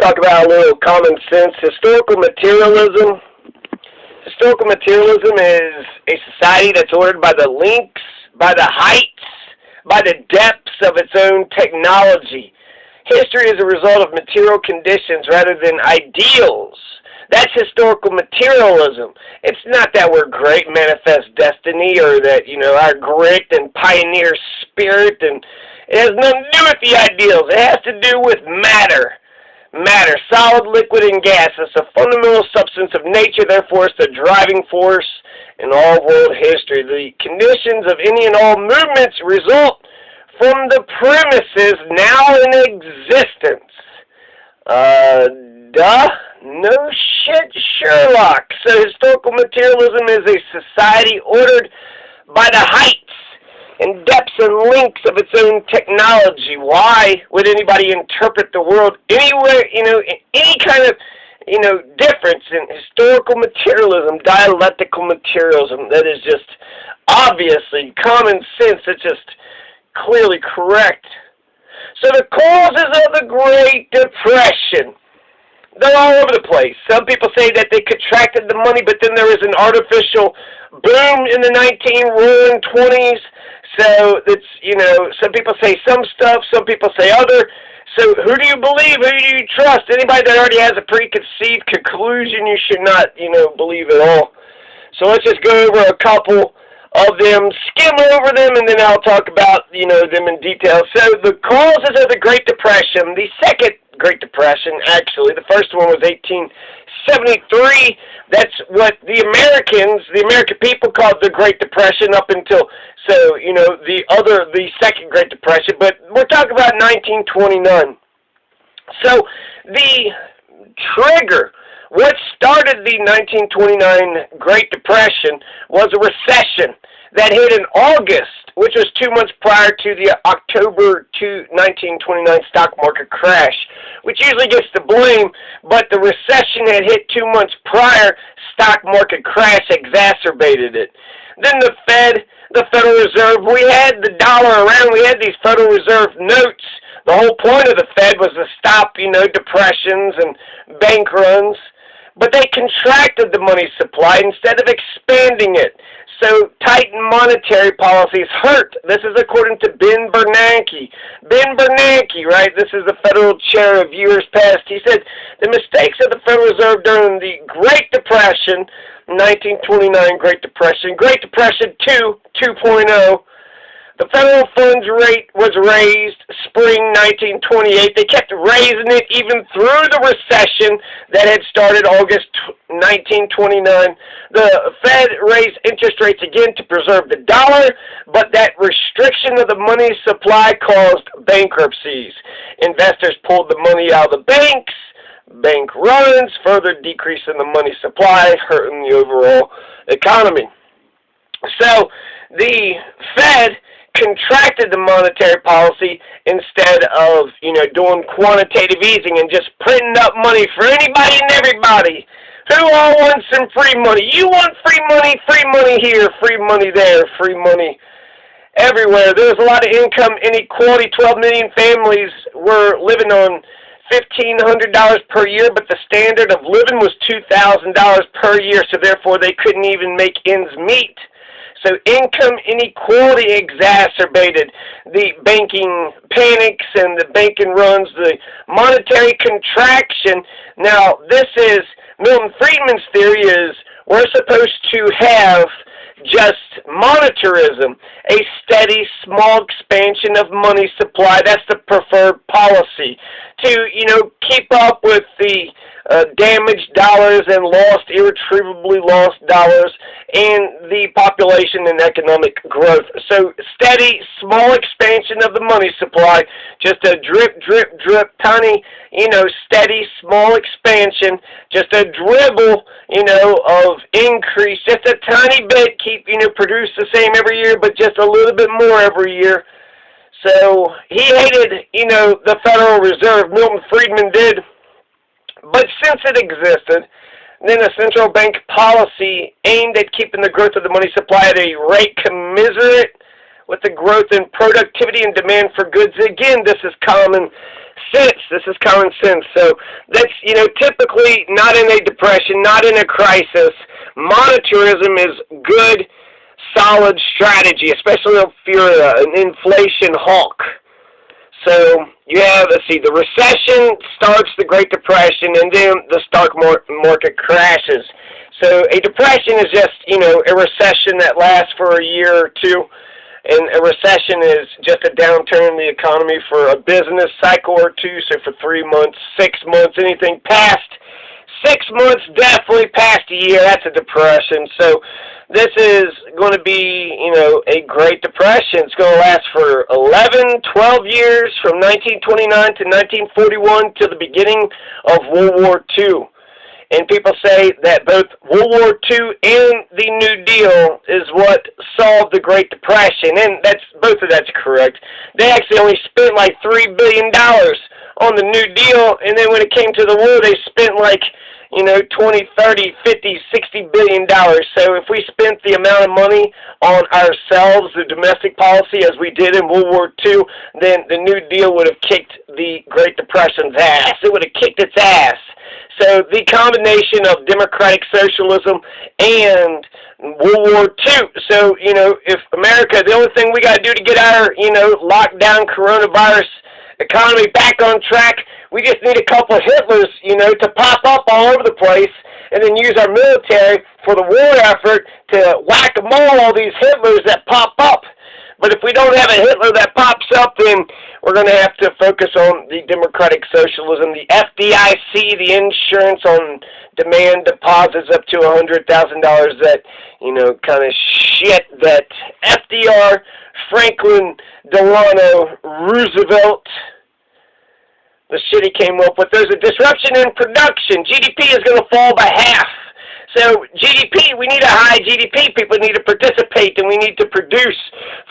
talk about a little common sense. Historical materialism. Historical materialism is a society that's ordered by the lengths, by the heights, by the depths of its own technology. History is a result of material conditions rather than ideals. That's historical materialism. It's not that we're great, manifest destiny, or that, our grit and pioneer spirit, and it has nothing to do with the ideals. It has to do with matter. Matter, solid, liquid, and gas. It's a fundamental substance of nature, therefore it's the driving force in all world history. The conditions of any and all movements result from the premises now in existence. No shit, Sherlock. So historical materialism is a society ordered by the heights and depths and lengths of its own technology. Why would anybody interpret the world anywhere, any kind of, difference in historical materialism, dialectical materialism? That is just obviously common sense. It's just clearly correct. So the causes of the Great Depression, they're all over the place. Some people say that they contracted the money, but then there was an artificial boom in the 1920s. So it's, some people say some stuff, some people say other. So who do you believe? Who do you trust? Anybody that already has a preconceived conclusion, you should not, believe at all. So let's just go over a couple of them, skim over them, and then I'll talk about, them in detail. So the causes of the Great Depression, the second Great Depression, actually, the first one was 1873. That's what the American people called the Great Depression up until, the second Great Depression, but we're talking about 1929. So the trigger, what started the 1929 Great Depression was a recession that hit in August, which was 2 months prior to the October 1929 stock market crash, which usually gets the blame, but the recession had hit 2 months prior, stock market crash exacerbated it. Then the Fed, the Federal Reserve, we had the dollar around, we had these Federal Reserve notes. The whole point of the Fed was to stop, depressions and bank runs. But they contracted the money supply instead of expanding it. So tightened monetary policies hurt. This is according to Ben Bernanke. Ben Bernanke, right? This is the federal chair of years past. He said the mistakes of the Federal Reserve during the Great Depression, 1929 Great Depression 2.0, the federal funds rate was raised spring 1928. They kept raising it even through the recession that had started August 1929. The Fed raised interest rates again to preserve the dollar, but that restriction of the money supply caused bankruptcies. Investors pulled the money out of the banks. Bank runs, further decreasing the money supply, hurting the overall economy. So the Fed contracted the monetary policy instead of, doing quantitative easing and just printing up money for anybody and everybody. Who all wants some free money? You want free money here, free money there, free money everywhere. There was a lot of income inequality. 12 million families were living on $1,500 per year, but the standard of living was $2,000 per year, so therefore they couldn't even make ends meet. So income inequality exacerbated the banking panics and the banking runs, the monetary contraction. Now, this is, Milton Friedman's theory is we're supposed to have just monetarism, a steady, small expansion of money supply. That's the preferred policy. To, keep up with the damaged dollars and irretrievably lost dollars and the population and economic growth. So steady, small expansion of the money supply, just a drip, drip, drip, tiny, steady, small expansion, just a dribble, of increase, just a tiny bit, keep, produce the same every year, but just a little bit more every year. So he hated, the Federal Reserve, Milton Friedman did, but since it existed, then a central bank policy aimed at keeping the growth of the money supply at a rate commensurate with the growth in productivity and demand for goods. Again, this is common sense. This is common sense. So that's, typically not in a depression, not in a crisis. Monetarism is good, solid strategy, especially if you're an inflation hawk. So you have, the recession starts the Great Depression, and then the stock market crashes. So a depression is just, a recession that lasts for a year or two. And a recession is just a downturn in the economy for a business cycle or two. So for 3 months, 6 months, anything past 6 months, definitely past a year, that's a depression. So this is going to be, a Great Depression. It's going to last for 11, 12 years, from 1929 to 1941 to the beginning of World War II. And people say that both World War II and the New Deal is what solved the Great Depression, and both of that's correct. They actually only spent like $3 billion on the New Deal, and then when it came to the war, they spent like, 20, 30, 50, $60 billion. So if we spent the amount of money on ourselves, the domestic policy, as we did in World War II, then the New Deal would have kicked the Great Depression's ass. It would have kicked its ass. So the combination of democratic socialism and World War II. So, if America, the only thing we got to do to get our, lockdown coronavirus economy back on track, we just need a couple of Hitlers, to pop up all over the place, and then use our military for the war effort to whack-a-mole all these Hitlers that pop up. But if we don't have a Hitler that pops up, then we're going to have to focus on the democratic socialism, the FDIC, the insurance on demand deposits up to $100,000, that, kind of shit that FDR, Franklin Delano Roosevelt, the shit he came up with. There's a disruption in production. GDP is going to fall by half. So GDP, we need a high GDP. People need to participate, and we need to produce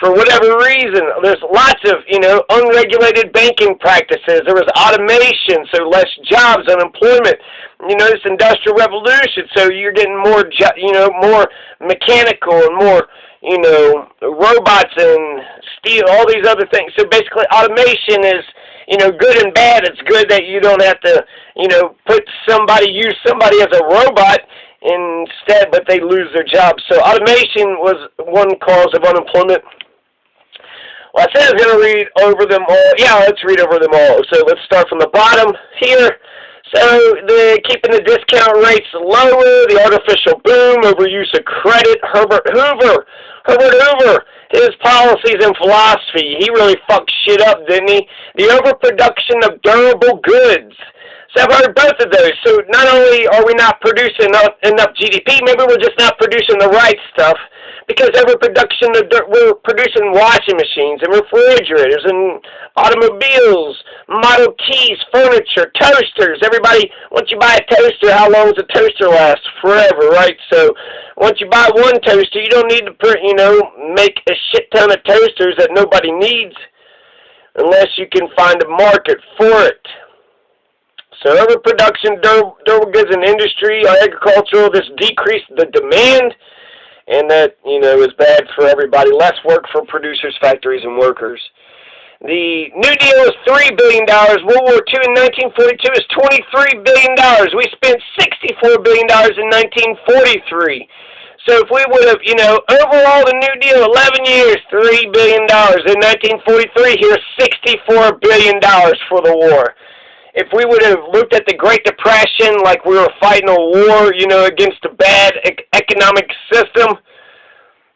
for whatever reason. There's lots of, unregulated banking practices. There was automation, so less jobs, unemployment. This industrial revolution, so you're getting more, more mechanical and more, robots and steel, all these other things. So basically automation is, good and bad. It's good that you don't have to, use somebody as a robot instead, but they lose their jobs. So automation was one cause of unemployment. Well, I said I was going to read over them all. Yeah, let's read over them all. So let's start from the bottom here. So keeping the discount rates lower, the artificial boom, overuse of credit. Herbert Hoover, his policies and philosophy, he really fucked shit up, didn't he? The overproduction of durable goods. So I've heard both of those. So not only are we not producing enough GDP, maybe we're just not producing the right stuff, because overproduction we're producing washing machines and refrigerators and automobiles, Model Ts, furniture, toasters. Everybody, once you buy a toaster, how long does a toaster last? Forever, right? So once you buy one toaster, you don't need to make a shit ton of toasters that nobody needs unless you can find a market for it. So overproduction, durable goods in industry, agricultural, this decreased the demand, and that, is bad for everybody. Less work for producers, factories, and workers. The New Deal is $3 billion. World War II in 1942 is $23 billion. We spent $64 billion in 1943. So if we would have, overall the New Deal, 11 years, $3 billion. In 1943, here's $64 billion for the war. If we would have looked at the Great Depression like we were fighting a war, against a bad economic system,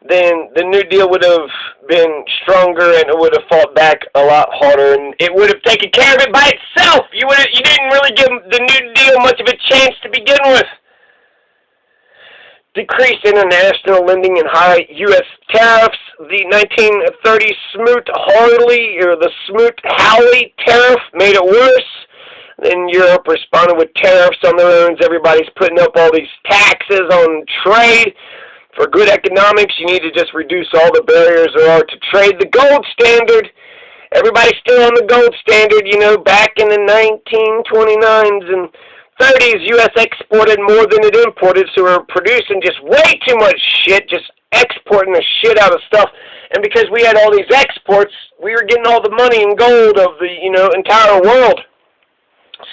then the New Deal would have been stronger, and it would have fought back a lot harder, and it would have taken care of it by itself. You didn't really give the New Deal much of a chance to begin with. Decreased international lending and high U.S. tariffs. The 1930 Smoot-Hawley, or the Smoot-Hawley tariff, made it worse. Then Europe responded with tariffs on their own. Everybody's putting up all these taxes on trade. For good economics, you need to just reduce all the barriers there are to trade. The gold standard, everybody's still on the gold standard. Back in the 1929s and 30s, U.S. exported more than it imported, so we're producing just way too much shit, just exporting the shit out of stuff. And because we had all these exports, we were getting all the money and gold of the, entire world.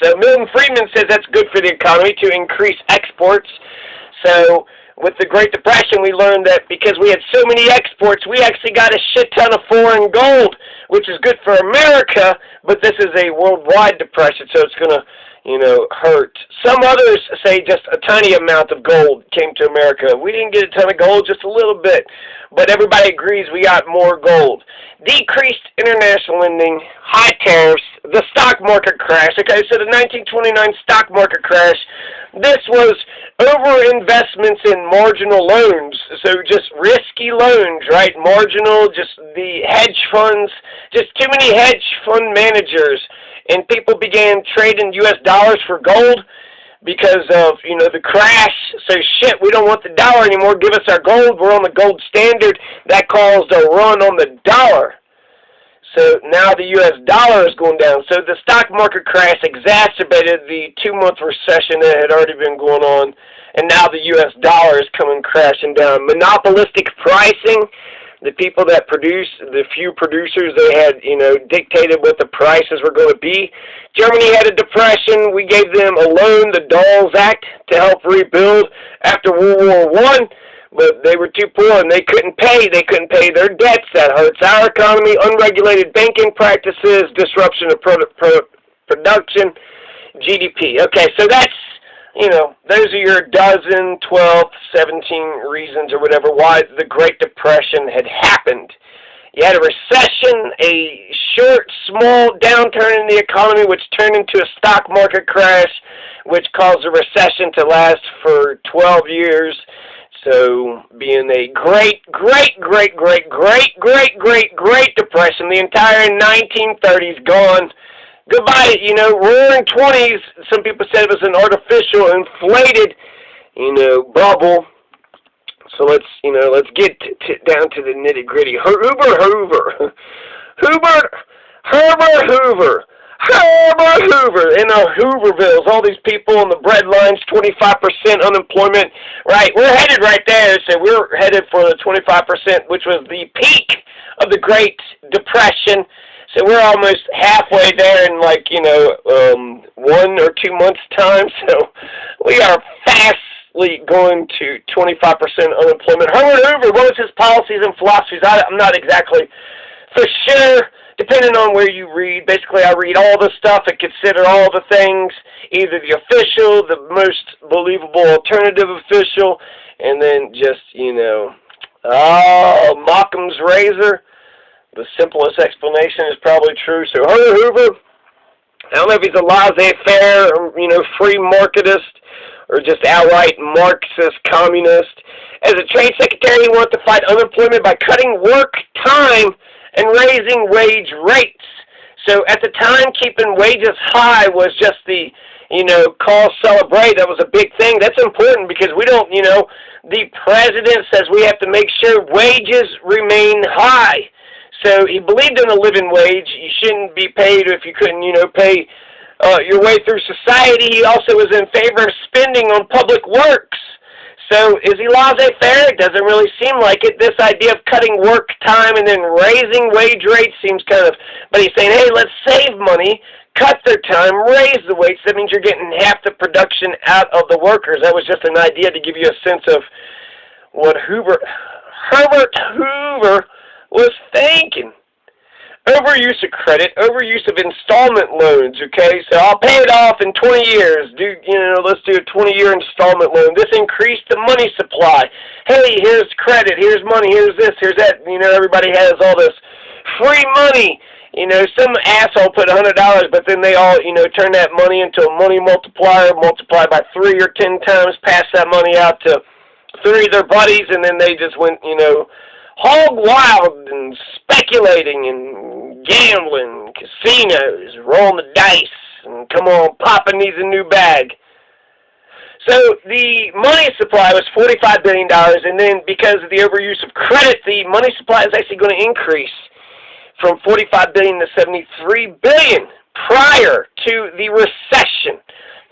So Milton Friedman says that's good for the economy to increase exports. So with the Great Depression, we learned that because we had so many exports, we actually got a shit ton of foreign gold, which is good for America, but this is a worldwide depression, so it's going to, hurt. Some others say just a tiny amount of gold came to America. We didn't get a ton of gold, just a little bit, but everybody agrees we got more gold. Decreased international lending, high tariffs, the stock market crash. Okay, so the 1929 stock market crash, this was over-investments in marginal loans, so just risky loans, right? Marginal, just the hedge funds, just too many hedge fund managers, and people began trading U.S. dollars for gold because of, the crash. So shit, we don't want the dollar anymore. Give us our gold. We're on the gold standard. That caused a run on the dollar. So now the U.S. dollar is going down. So the stock market crash exacerbated the 2-month recession that had already been going on, and now the U.S. dollar is coming crashing down. Monopolistic pricing. The people that produce, the few producers, they had, dictated what the prices were going to be. Germany had a depression. We gave them a loan, the Dawes Act, to help rebuild after World War I. But they were too poor and they couldn't pay. They couldn't pay their debts. That hurts our economy. Unregulated banking practices, disruption of production, GDP. Okay, so that's, those are your 12, 17 reasons or whatever why the Great Depression had happened. You had a recession, a short, small downturn in the economy, which turned into a stock market crash, which caused a recession to last for 12 years. So, being a great depression, the entire 1930s gone. Goodbye, roaring 20s. Some people said it was an artificial, inflated, bubble. So let's get down to the nitty gritty. Herbert Hoover, in the Hoovervilles, all these people on the bread lines, 25% unemployment, right? We're headed right there. So we're headed for the 25%, which was the peak of the Great Depression. So we're almost halfway there in 1 or 2 months' time. So we are fastly going to 25% unemployment. Herbert Hoover, what was his policies and philosophies? I'm not exactly for sure, depending on where you read. Basically, I read all the stuff and consider all the things, either the official, the most believable alternative official, and then just, Occam's razor. The simplest explanation is probably true. So Herbert Hoover, I don't know if he's a laissez-faire, or, free marketist, or just outright Marxist communist. As a trade secretary, he wanted to fight unemployment by cutting work time and raising wage rates. So at the time, keeping wages high was just the, cause celebrate. That was a big thing. That's important because we don't, the president says we have to make sure wages remain high. So he believed in a living wage. You shouldn't be paid if you couldn't, pay your way through society. He also was in favor of spending on public works. So is he laissez-faire? It doesn't really seem like it. This idea of cutting work time and then raising wage rates seems kind of, but he's saying, hey, let's save money, cut their time, raise the wage. That means you're getting half the production out of the workers. That was just an idea to give you a sense of what Herbert Hoover was thinking. Overuse of credit, overuse of installment loans, okay? So I'll pay it off in 20 years. Let's do a 20-year installment loan. This increased the money supply. Hey, here's credit, here's money, here's this, here's that. Everybody has all this free money. Some asshole put $100, but then they all, turn that money into a money multiplier, multiply by 3 or 10 times, pass that money out to 3 of their buddies, and then they just went, hog wild and speculating and gambling, casinos, rolling the dice, and come on, Papa needs a new bag. So the money supply was $45 billion, and then because of the overuse of credit, the money supply is actually going to increase from $45 billion to $73 billion prior to the recession.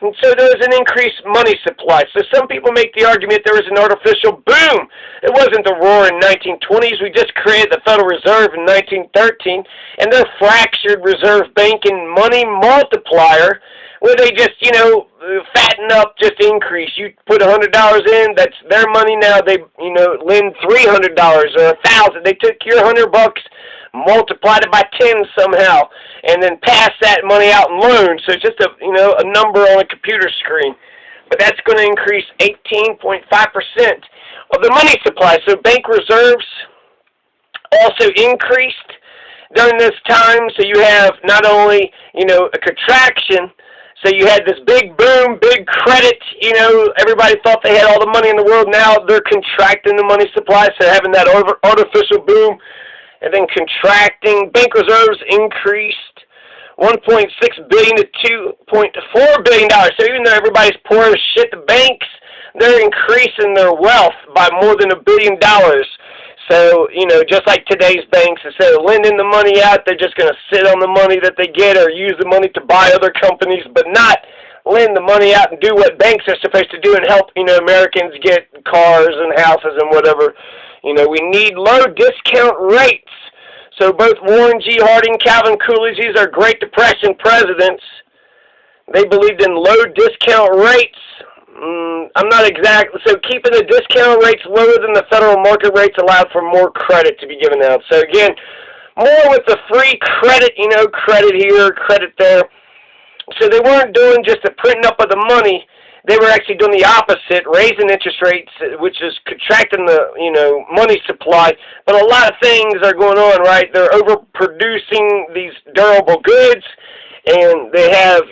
And so there was an increased money supply. So some people make the argument there was an artificial boom. It wasn't the roaring 1920s. We just created the Federal Reserve in 1913, and their fractured reserve banking money multiplier, where they just, fatten up, just increase. You put $100 in, that's their money now. They, lend $300 or $1,000. They took your $100, multiplied it by 10 somehow, and then pass that money out in loans. So it's just a number on a computer screen. But that's going to increase 18.5% of the money supply. So bank reserves also increased during this time. So you have not only, a contraction. So you had this big boom, big credit, everybody thought they had all the money in the world. Now they're contracting the money supply, so having that artificial boom and then contracting. Bank reserves increased $1.6 billion to $2.4 billion. So even though everybody's poor as shit, the banks, they're increasing their wealth by more than $1 billion. So, just like today's banks, instead of lending the money out, they're just going to sit on the money that they get or use the money to buy other companies, but not lend the money out and do what banks are supposed to do and help, Americans get cars and houses and whatever. We need low discount rates. So both Warren G. Harding, Calvin Coolidge, these are Great Depression presidents. They believed in low discount rates. I'm not exact. So keeping the discount rates lower than the federal market rates allowed for more credit to be given out. So again, more with the free credit, credit here, credit there. So they weren't doing just the printing up of the money. They were actually doing the opposite, raising interest rates, which is contracting the, money supply. But a lot of things are going on, right? They're overproducing these durable goods. And they have,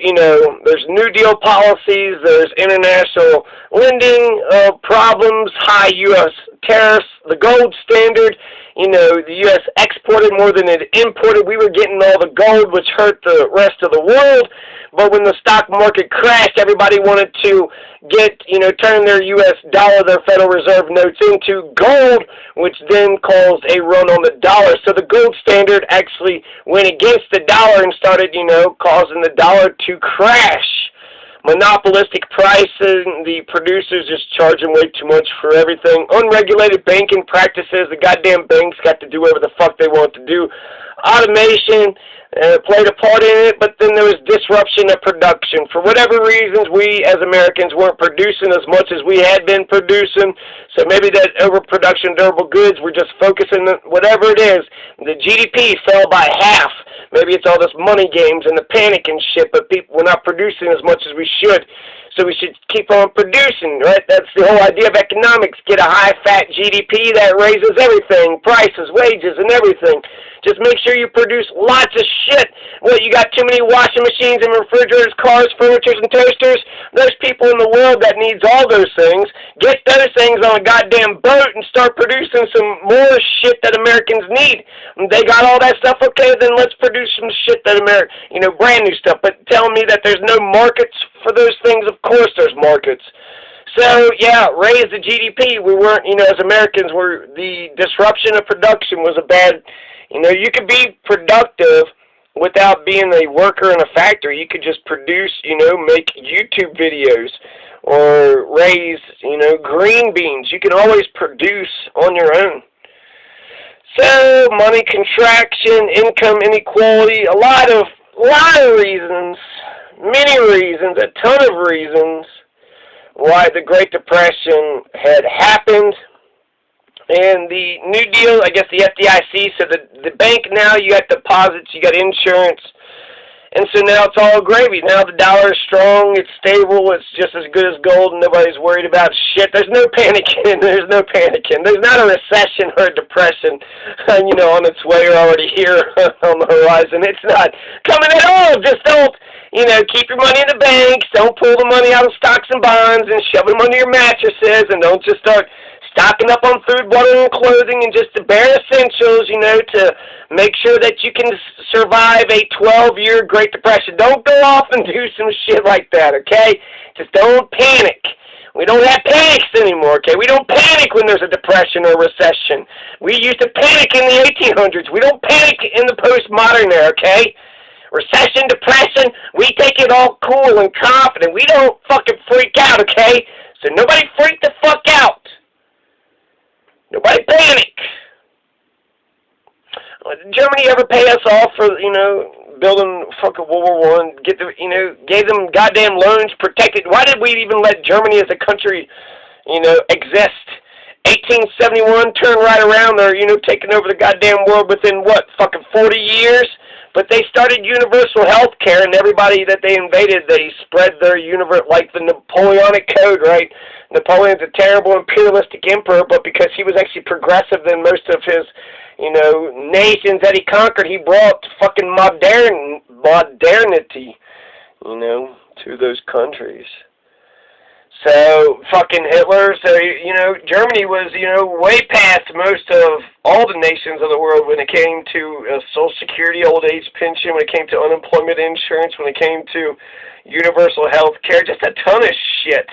there's New Deal policies, there's international lending problems, high U.S. tariffs, the gold standard. The U.S. exported more than it imported. We were getting all the gold, which hurt the rest of the world. But when the stock market crashed, everybody wanted to get, turn their U.S. dollar, their Federal Reserve notes into gold, which then caused a run on the dollar. So the gold standard actually went against the dollar and started, causing the dollar to crash. Monopolistic pricing, the producers just charging way too much for everything. Unregulated banking practices, the goddamn banks got to do whatever the fuck they want to do. Automation played a part in it, but then there was disruption of production. For whatever reasons, we as Americans weren't producing as much as we had been producing, so maybe that overproduction of durable goods, we're just focusing on whatever it is. The GDP fell by half. Maybe it's all this money games and the panic and shit, but we're not producing as much as we should. So we should keep on producing, right? That's the whole idea of economics. Get a high-fat GDP that raises everything, prices, wages, and everything. Just make sure you produce lots of shit. What, you got too many washing machines and refrigerators, cars, furniture, and toasters? There's people in the world that needs all those things. Get those things on a goddamn boat and start producing some more shit that Americans need. They got all that stuff, okay, then let's produce some shit that brand new stuff. But tell me that there's no markets for those things. Of course there's markets. So, yeah, raise the GDP. We weren't, as Americans, the disruption of production was a bad, you could be productive without being a worker in a factory. You could just produce, make YouTube videos or raise, green beans. You can always produce on your own. So, money contraction, income inequality, a lot of reasons, many reasons, a ton of reasons why the Great Depression had happened. And the New Deal, I guess the FDIC, so the bank now, you got deposits, you got insurance, and so now it's all gravy. Now the dollar is strong, it's stable, it's just as good as gold, and nobody's worried about shit. There's no panicking, there's no panicking. There's not a recession or a depression, on its way or already here on the horizon. It's not coming at all. Just don't, keep your money in the banks, don't pull the money out of stocks and bonds and shove them under your mattresses, and don't just start stocking up on food, water, and clothing, and just the bare essentials, to make sure that you can survive a 12-year Great Depression. Don't go off and do some shit like that, okay? Just don't panic. We don't have panics anymore, okay? We don't panic when there's a depression or recession. We used to panic in the 1800s. We don't panic in the postmodern era, okay? recession, depression, we take it all cool and confident. We don't fucking freak out, okay? So nobody freak the fuck out. Nobody panic. Did Germany ever pay us off for, building fucking World War I? Gave them goddamn loans, protected. Why did we even let Germany as a country, exist? 1871, turn right around, they're, taking over the goddamn world within, fucking 40 years? But they started universal health care, and everybody that they invaded, they spread their universe, like the Napoleonic Code, right? Napoleon's a terrible imperialistic emperor, but because he was actually progressive than most of his, nations that he conquered, he brought fucking modernity, to those countries. So, fucking Hitler, Germany was, way past most of all the nations of the world when it came to Social Security, old age pension, when it came to unemployment insurance, when it came to universal health care, just a ton of shit.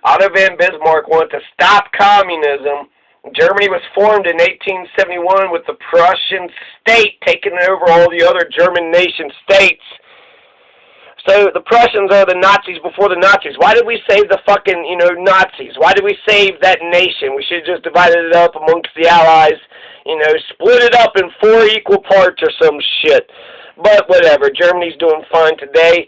Otto von Bismarck wanted to stop communism. Germany was formed in 1871 with the Prussian state taking over all the other German nation states. So the Prussians are the Nazis before the Nazis. Why did we save the fucking, Nazis? Why did we save that nation? We should have just divided it up amongst the Allies, split it up in 4 equal parts or some shit. But whatever, Germany's doing fine today.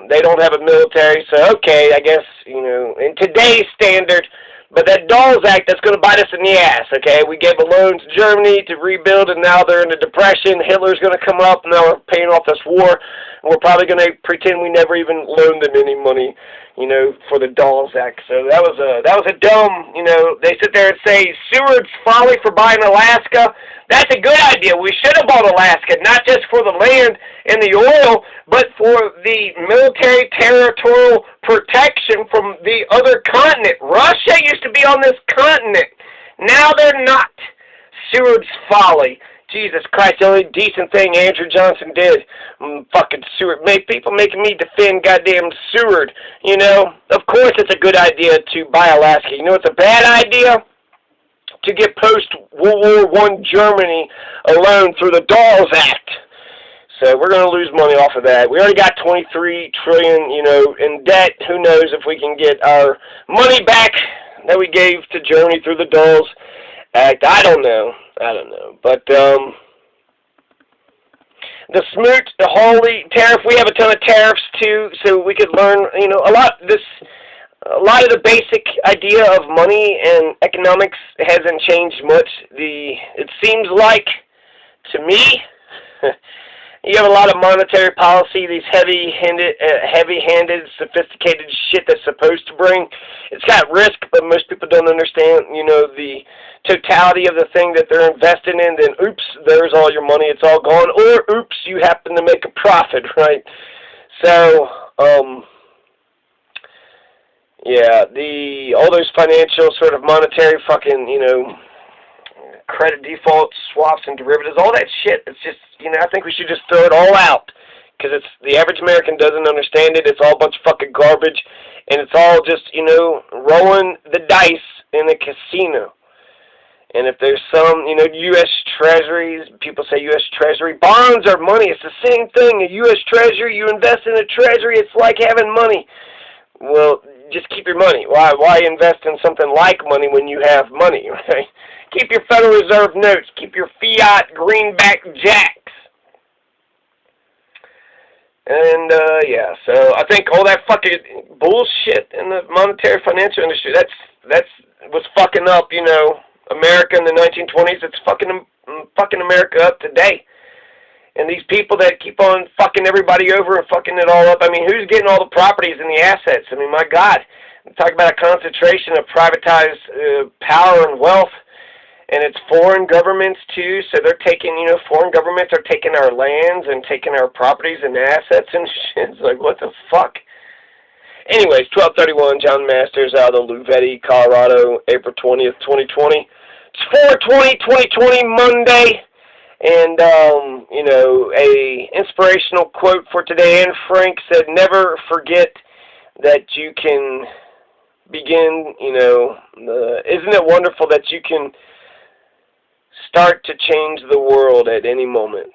They don't have a military, so okay, I guess, in today's standard. But that Dawes Act, that's going to bite us in the ass, okay? We gave a loan to Germany to rebuild, and now they're in a depression. Hitler's going to come up, and now we're paying off this war. And we're probably going to pretend we never even loaned them any money, for the Dawes Act. So that was a dumb, they sit there and say, Seward's folly for buying Alaska. That's a good idea. We should have bought Alaska, not just for the land and the oil, but for the military territorial protection from the other continent. Russia used to be on this continent. Now they're not. Seward's folly. Jesus Christ, the only decent thing Andrew Johnson did, fucking Seward, people making me defend goddamn Seward, Of course it's a good idea to buy Alaska. You know it's a bad idea? To get post-World War I Germany alone through the Dawes Act. So we're going to lose money off of that. We already got $23 trillion, in debt. Who knows if we can get our money back that we gave to Germany through the Dawes Act. I don't know. But the Smoot, the Hawley tariff, we have a ton of tariffs too, so we could learn, a lot of the basic idea of money and economics hasn't changed much. It seems like, to me, you have a lot of monetary policy, these heavy-handed, sophisticated shit that's supposed to bring. It's got risk, but most people don't understand, the totality of the thing that they're investing in. Then, oops, there's all your money. It's all gone. Or, oops, you happen to make a profit, right? So, yeah, all those financial sort of monetary fucking, credit defaults, swaps, and derivatives, all that shit, it's just, I think we should just throw it all out, because the average American doesn't understand it. It's all a bunch of fucking garbage, and it's all just, rolling the dice in a casino. And if there's some, U.S. Treasuries, people say U.S. Treasury, bonds are money. It's the same thing. A U.S. Treasury, you invest in a Treasury, it's like having money. Well, just keep your money. Why invest in something like money when you have money, right? Keep your Federal Reserve notes. Keep your fiat greenback jacks. And, yeah, so I think all that fucking bullshit in the monetary financial industry, that's was fucking up, America in the 1920s. It's fucking America up today. And these people that keep on fucking everybody over and fucking it all up, who's getting all the properties and the assets? My God. Talk about a concentration of privatized power and wealth. And it's foreign governments, too. So they're taking, foreign governments are taking our lands and taking our properties and assets and shit. It's like, what the fuck? Anyways, 1231, John Masters out of Louvetti, Colorado, April 20th, 2020. It's 4/20/2020, Monday. And, a inspirational quote for today. Anne Frank said, never forget that you can begin, isn't it wonderful that you can start to change the world at any moment?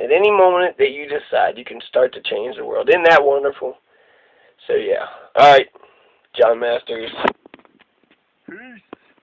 At any moment that you decide, you can start to change the world. Isn't that wonderful? So, yeah. All right, John Masters.